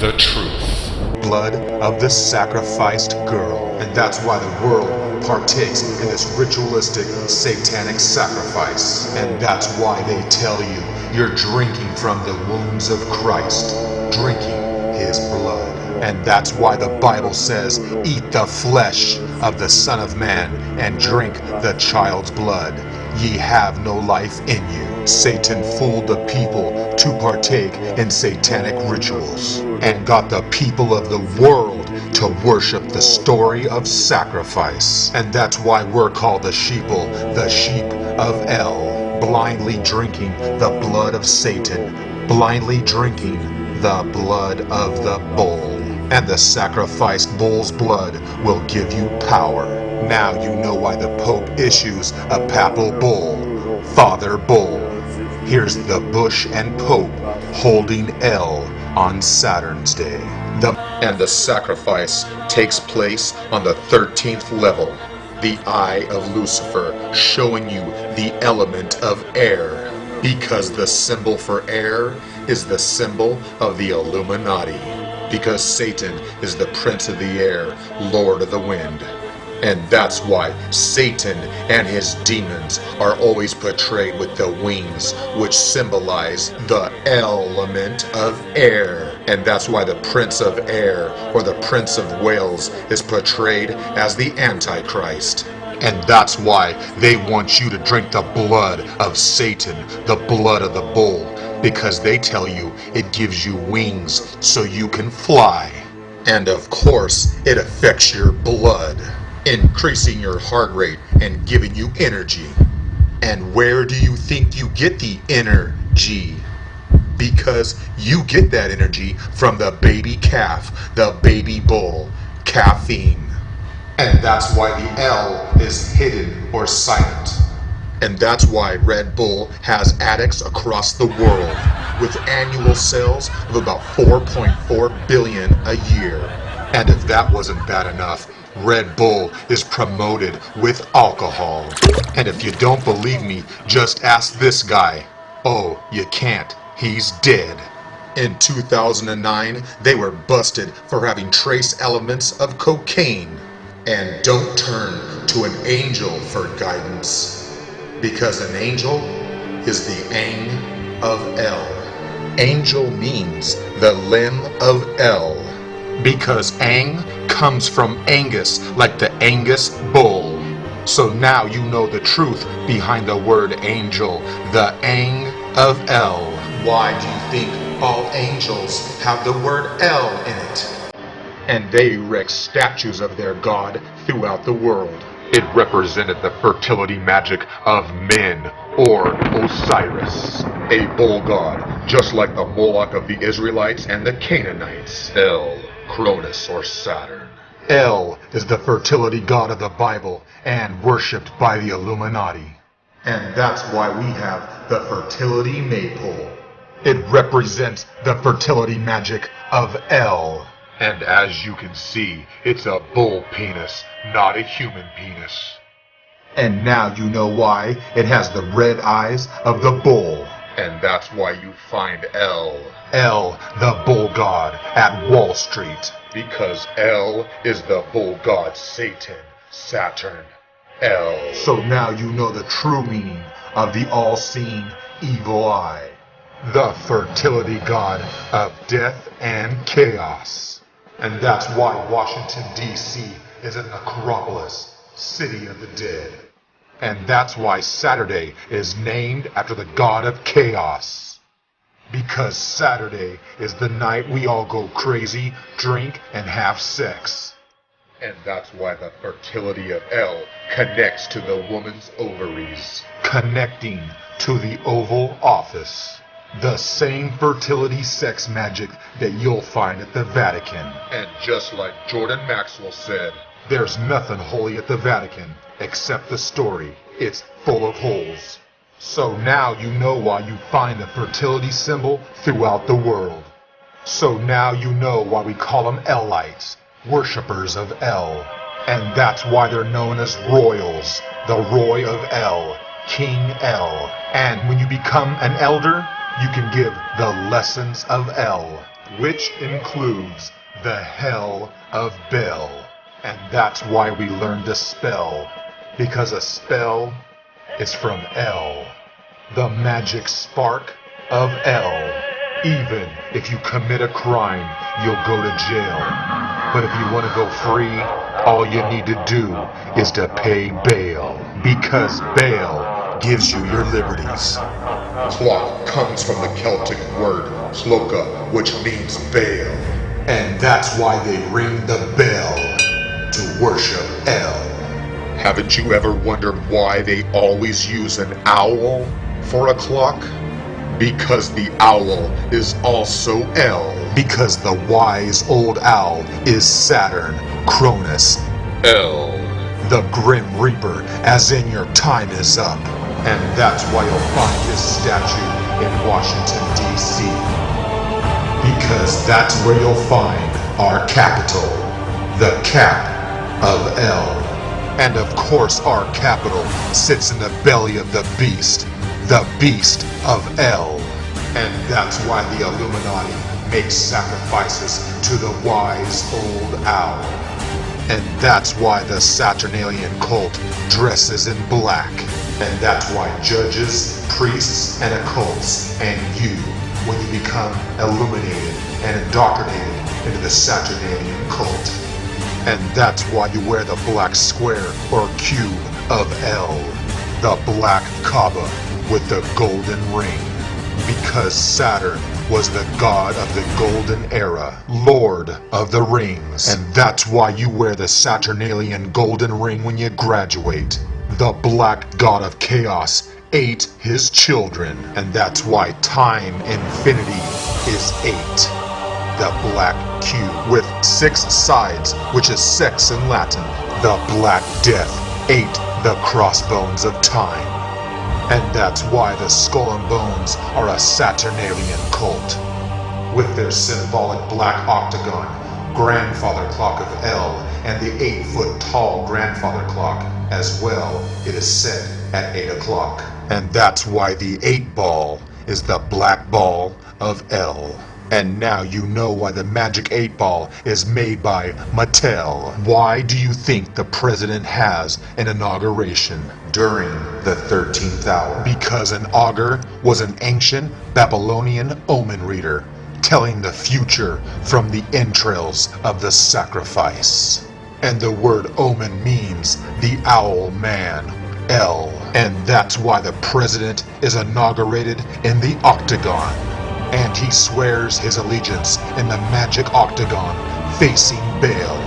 the truth. Blood of the sacrificed girl. And that's why the world partakes in this ritualistic satanic sacrifice. And that's why they tell you you're drinking from the wounds of Christ, drinking his blood. And that's why the Bible says, eat the flesh of the Son of Man and drink the child's blood. Ye have no life in you. Satan fooled the people to partake in satanic rituals and got the people of the world to worship the story of sacrifice. And that's why we're called the sheeple, the sheep of El, blindly drinking the blood of Satan, blindly drinking the blood of the bull. And the sacrificed bull's blood will give you power. Now you know why the Pope issues a papal bull, Father Bull. Here's the Bush and Pope holding El on Saturn's Day. And the sacrifice takes place on the 13th level, the Eye of Lucifer, showing you the element of air, because the symbol for air is the symbol of the Illuminati. Because Satan is the prince of the air, lord of the wind. And that's why Satan and his demons are always portrayed with the wings, which symbolize the element of air. And that's why the Prince of Air, or the Prince of Wales, is portrayed as the Antichrist. And that's why they want you to drink the blood of Satan, the blood of the bull, because they tell you it gives you wings so you can fly. And of course, it affects your blood, increasing your heart rate and giving you energy. And where do you think you get the energy? Because you get that energy from the baby calf, the baby bull, caffeine. And that's why the L is hidden or silent. And that's why Red Bull has addicts across the world, with annual sales of about 4.4 billion a year. And if that wasn't bad enough, Red Bull is promoted with alcohol. And if you don't believe me, just ask this guy. Oh, you can't. He's dead. In 2009, they were busted for having trace elements of cocaine. And don't turn to an angel for guidance, because an angel is the Ang of El. Angel means the limb of El, because Ang comes from Angus, like the Angus bull. So now you know the truth behind the word angel, the Ang of El. Why do you think all angels have the word El in it? And they erect statues of their god throughout the world. It represented the fertility magic of men, or Osiris, a bull god, just like the Moloch of the Israelites and the Canaanites. El, Cronus, or Saturn. El is the fertility god of the Bible and worshipped by the Illuminati. And that's why we have the fertility maypole. It represents the fertility magic of El. And as you can see, it's a bull penis, not a human penis. And now you know why it has the red eyes of the bull. And that's why you find El, the bull god, at Wall Street. Because El is the bull god Satan, Saturn, El. So now you know the true meaning of the all-seeing evil eye. The fertility god of death and chaos. And that's why Washington, D.C. is an necropolis, city of the dead. And that's why Saturday is named after the god of chaos. Because Saturday is the night we all go crazy, drink, and have sex. And that's why the fertility of El connects to the woman's ovaries, connecting to the Oval Office. The same fertility sex magic that you'll find at the Vatican. And just like Jordan Maxwell said, there's nothing holy at the Vatican except the story. It's full of holes. So now you know why you find the fertility symbol throughout the world. So now you know why we call them Elites, worshippers of El. And that's why they're known as royals, the Roy of El, King El. And when you become an elder, you can give the lessons of El. which includes the Hell of Bel. And that's why we learned to spell, because a spell is from El, the magic spark of El. Even if you commit a crime, you'll go to jail. But if you want to go free, all you need to do is to pay bail, because bail gives you your liberties. Clock comes from the Celtic word cloca, which means bail. And that's why they ring the bell to worship El. Haven't you ever wondered why they always use an owl for a clock? Because the owl is also El. Because the wise old owl is Saturn, Cronus, El, the Grim Reaper, as in your time is up. And that's why you'll find this statue in Washington, D.C. Because that's where you'll find our capital, the Cap of El. And of course our capital sits in the belly of the beast of El. And that's why the Illuminati makes sacrifices to the wise old owl. And that's why the Saturnalian cult dresses in black. And that's why judges, priests, and occults, and you, when you become illuminated and indoctrinated into the Saturnalian cult. And that's why you wear the black square or cube of El, the black Kaaba with the golden ring. Because Saturn was the god of the golden era, Lord of the Rings. And that's why you wear the Saturnalian golden ring when you graduate. The black god of chaos ate his children, and that's why time infinity is 8. The black cube with 6 sides, which is sex in Latin. The black death ate the crossbones of time. And that's why the Skull and Bones are a Saturnalian cult. With their symbolic black octagon, grandfather clock of El, and the 8-foot tall grandfather clock as well, it is set at 8 o'clock. And that's why the 8 ball is the black ball of El. And now you know why the magic 8 ball is made by Mattel. Why do you think the president has an inauguration during the 13th hour? Because an augur was an ancient Babylonian omen reader, telling the future from the entrails of the sacrifice. And the word omen means the owl man, El. And that's why the president is inaugurated in the octagon. And he swears his allegiance in the magic octagon facing Baal.